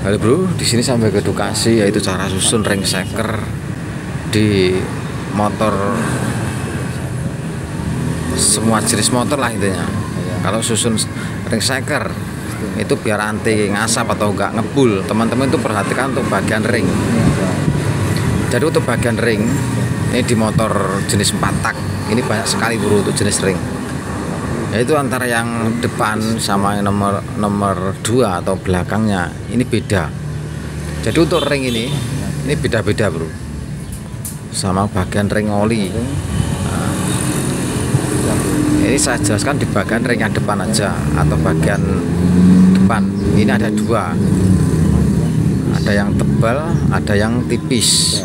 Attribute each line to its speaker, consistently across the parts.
Speaker 1: Halo bro, di sini sampai ke edukasi yaitu cara susun ring shaker di motor, semua jenis motor lah intinya. Kalau susun ring shaker itu biar anti ngasap atau enggak ngebul, teman-teman itu perhatikan untuk bagian ring. Jadi untuk bagian ring ini di motor jenis 4 tak ini banyak sekali bro untuk jenis ring, yaitu antara yang depan sama yang nomor 2 atau belakangnya ini beda. Jadi untuk ring ini beda-beda bro, sama bagian ring oli. Nah, ini saya jelaskan di bagian ring yang depan aja atau bagian depan. Ini ada 2, ada yang tebal, ada yang tipis.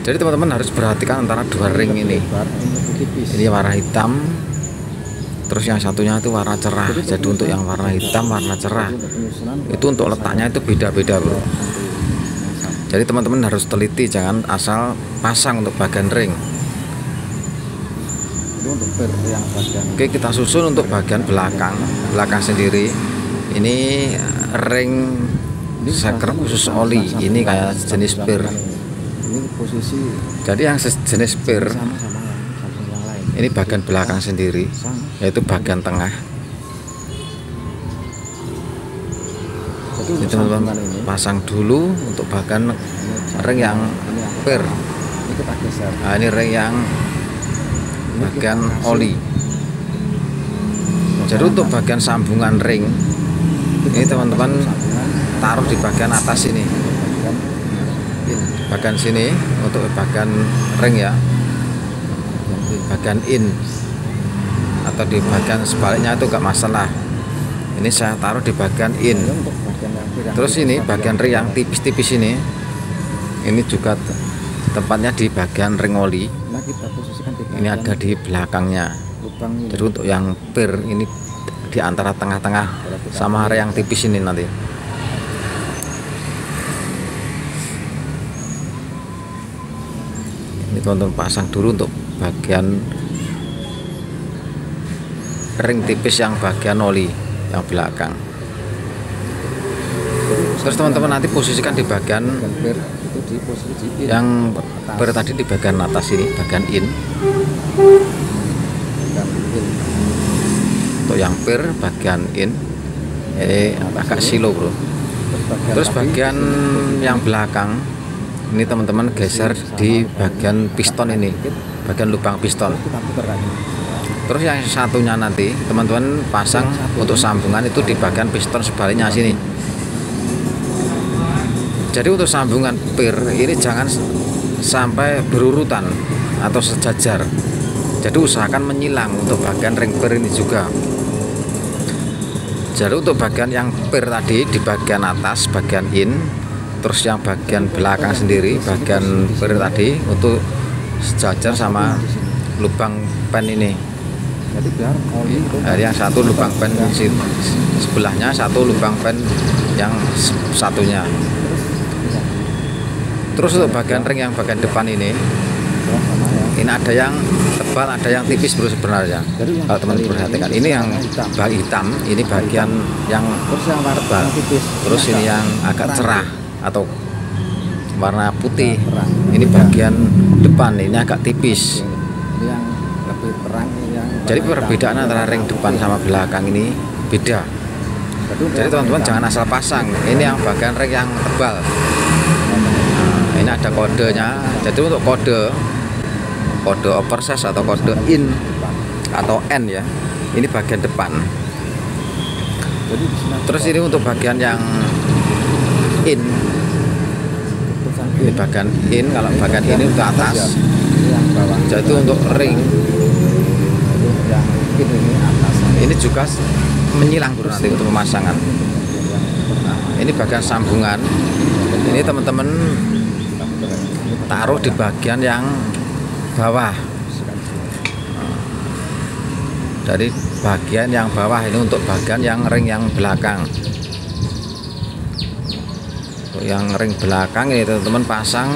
Speaker 1: Jadi teman-teman harus perhatikan antara 2 ring ini. Ini warna hitam, terus yang satunya itu warna cerah. Jadi untuk yang warna hitam, warna cerah itu untuk letaknya itu beda-beda bro. Jadi teman-teman harus teliti, jangan asal pasang untuk bagian ring. Oke, kita susun untuk bagian belakang sendiri. Ini ring shaker khusus oli, ini kayak jenis pir. Jadi yang jenis pir ini bagian belakang sendiri, yaitu bagian tengah. Ini teman-teman pasang dulu untuk bagian ring yang pir. Nah, ini ring yang bagian oli. Jadi untuk bagian sambungan ring ini teman-teman taruh di bagian atas ini, bagian sini untuk bagian ring ya, bagian in atau di bagian sebaliknya itu gak masalah. Ini saya taruh di bagian in. Terus ini bagian ring yang tipis-tipis ini juga tempatnya di bagian ring oli. Ini ada di belakangnya. Jadi untuk yang pir ini di antara tengah-tengah sama ring yang tipis ini nanti. Ini teman-teman pasang dulu untuk bagian ring tipis yang bagian oli yang belakang. Terus teman-teman nanti posisikan di bagian yang tadi di bagian atas ini, bagian in. Untuk yang pir bagian in ini agak silo bro. Terus bagian yang belakang ini teman-teman geser di bagian piston ini, bagian lubang piston. Terus yang satunya nanti teman-teman pasang untuk sambungan itu di bagian piston sebaliknya sini. Jadi untuk sambungan pir ini jangan sampai berurutan atau sejajar. Jadi usahakan menyilang untuk bagian ring pir ini juga. Jadi untuk bagian yang pir tadi di bagian atas, bagian in. Terus yang bagian belakang sendiri, bagian pir tadi untuk sejajar sama lubang pen ini. Jadi yang satu lubang pen sebelahnya, satu lubang pen yang satunya. Terus untuk bagian ring yang bagian depan ini ada yang tebal, ada yang tipis bro sebenarnya. Kalau teman-teman perhatikan, ini yang hitam, ini bagian yang tebal. Terus ini yang agak cerah atau warna putih, ini bagian depan, ini agak tipis. Jadi perbedaan antara ring depan sama belakang ini beda. Jadi teman-teman jangan asal pasang. Ini yang bagian ring yang tebal. Nah, ini ada kodenya. Jadi untuk kode oversize atau kode in atau N ya, ini bagian depan. Terus ini untuk bagian yang in, ini bagian in. Kalau bagian ini ke atas, jadi untuk ring ini juga menyilang nanti untuk pemasangan. Nah, ini bagian sambungan ini teman-teman taruh di bagian yang bawah. Dari bagian yang bawah ini untuk bagian yang ring yang belakang. Untuk yang ring belakang ini teman-teman pasang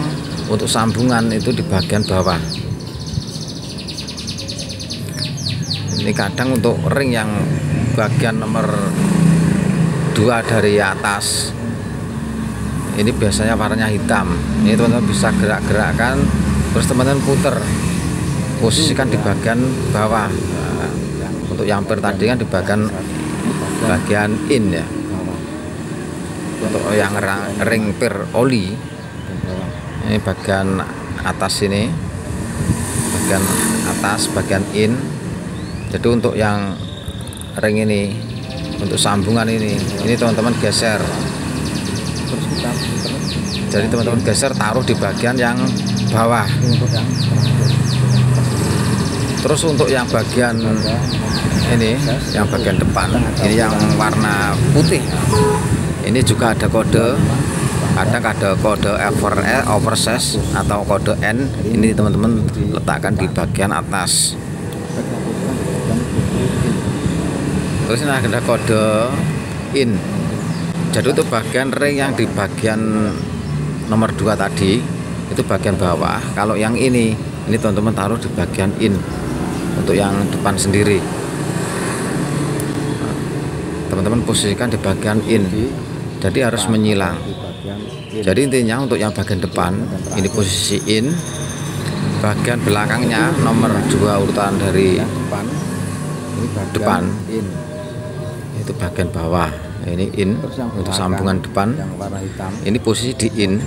Speaker 1: untuk sambungan itu di bagian bawah. Ini kadang untuk ring yang bagian nomor dua dari atas. Ini biasanya warnanya hitam. Ini teman-teman bisa gerak-gerakkan, terus teman-teman puter, posisikan di bagian bawah. Nah, untuk yang per tadi kan di bagian in ya. Untuk yang ring per oli, ini bagian atas ini, bagian atas, bagian in. Jadi untuk yang ring ini, untuk sambungan ini teman-teman geser. Jadi teman-teman geser, taruh di bagian yang bawah. Terus untuk yang bagian ini, yang bagian depan, ini yang warna putih, ini juga ada kode. Kadang ada kode oversize atau kode N. Ini teman-teman letakkan di bagian atas. Terus ini ada kode in. Jadi untuk bagian ring yang di bagian nomor 2 tadi itu bagian bawah. Kalau yang ini teman-teman taruh di bagian in untuk yang depan sendiri. Teman-teman posisikan di bagian in. Jadi harus menyilang. Jadi intinya untuk yang bagian depan ini posisi in, bagian belakangnya nomor 2 urutan dari depan itu bagian bawah. Ini in untuk sambungan depan, ini posisi di in.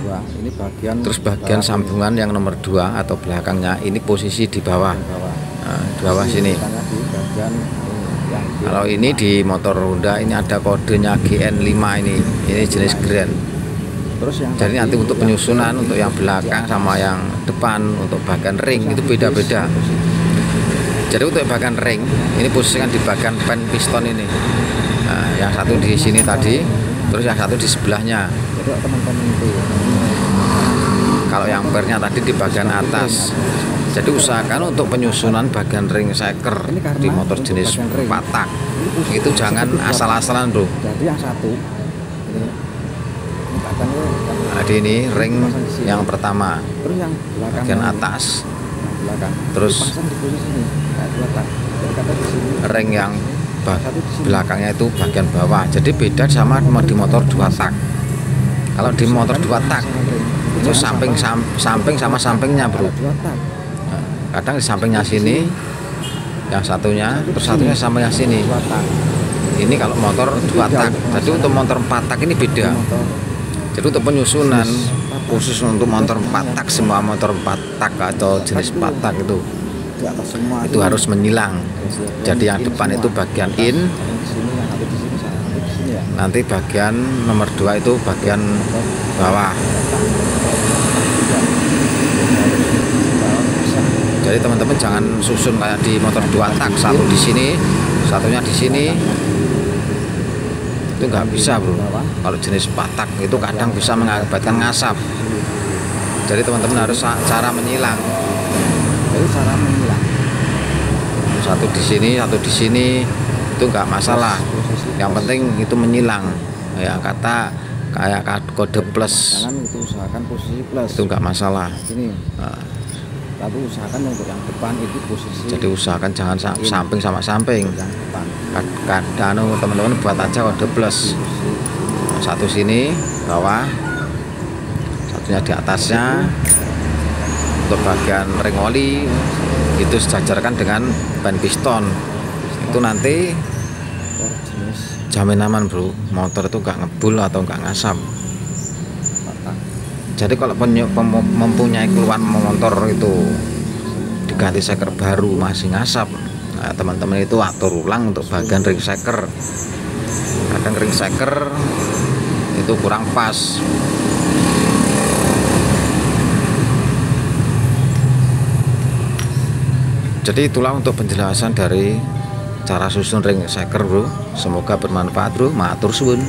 Speaker 1: Terus bagian sambungan yang nomor 2 atau belakangnya ini posisi di bawah. Nah, di bawah sini. Kalau ini di motor Honda ini ada kodenya GN5 ini jenis Grand. Jadi nanti untuk penyusunan untuk yang belakang sama yang depan untuk bagian ring itu beda-beda. Jadi untuk bagian ring ini posisikan di bagian pen piston ini. Nah, yang satu di sini tadi, terus yang satu di sebelahnya. Kalau yang pernya tadi di bagian atas. Jadi usahakan untuk penyusunan bagian ring shaker di motor jenis 4 tak itu jangan asal-asalan bro.
Speaker 2: Jadi yang satu
Speaker 1: ini ring yang pertama bagian atas, terus ring yang belakangnya itu bagian bawah. Jadi beda sama di motor 2 tak. Kalau di motor 2 tak itu samping sama sampingnya bro. Kadang di sampingnya sini yang satunya, terus satunya sama yang sini. Ini kalau motor 2 tak. Jadi untuk motor 4 tak ini beda. Jadi untuk penyusunan khusus untuk motor 4 tak, semua motor 4 tak atau jenis 4 tak itu harus menyilang. Jadi yang depan itu bagian in, nanti bagian nomor 2 itu bagian bawah. Jadi teman-teman jangan susun kayak di motor 2 tak, satu di sini, satunya di sini. Itu nggak bisa bro. Kalau jenis 4 tak itu kadang bisa mengakibatkan ngasap. Jadi teman-teman harus cara menyilang.
Speaker 2: Jadi cara menyilang.
Speaker 1: Satu di sini, satu di sini itu nggak masalah. Yang penting itu menyilang. Ya kata kayak kode plus.
Speaker 2: Jangan itu usahakan posisi plus.
Speaker 1: Itu nggak masalah.
Speaker 2: Ini. Nah. Tapi usahakan untuk yang depan itu posisi.
Speaker 1: Jadi usahakan jangan samping sama samping. Kadang teman-teman buat aja kode plus. Satu sini bawah, satunya di atasnya. Untuk bagian ring oli itu sejajarkan dengan ban piston. Itu nanti jamin aman bro, motor itu nggak ngebul atau nggak ngasap. Jadi kalau mempunyai keluhan motor itu diganti shaker baru masih ngasap, nah, teman-teman itu atur ulang untuk bagian ring shaker. Kadang ring shaker itu kurang pas. Jadi itulah untuk penjelasan dari cara susun ring shaker bro. Semoga bermanfaat bro. Matur suwun.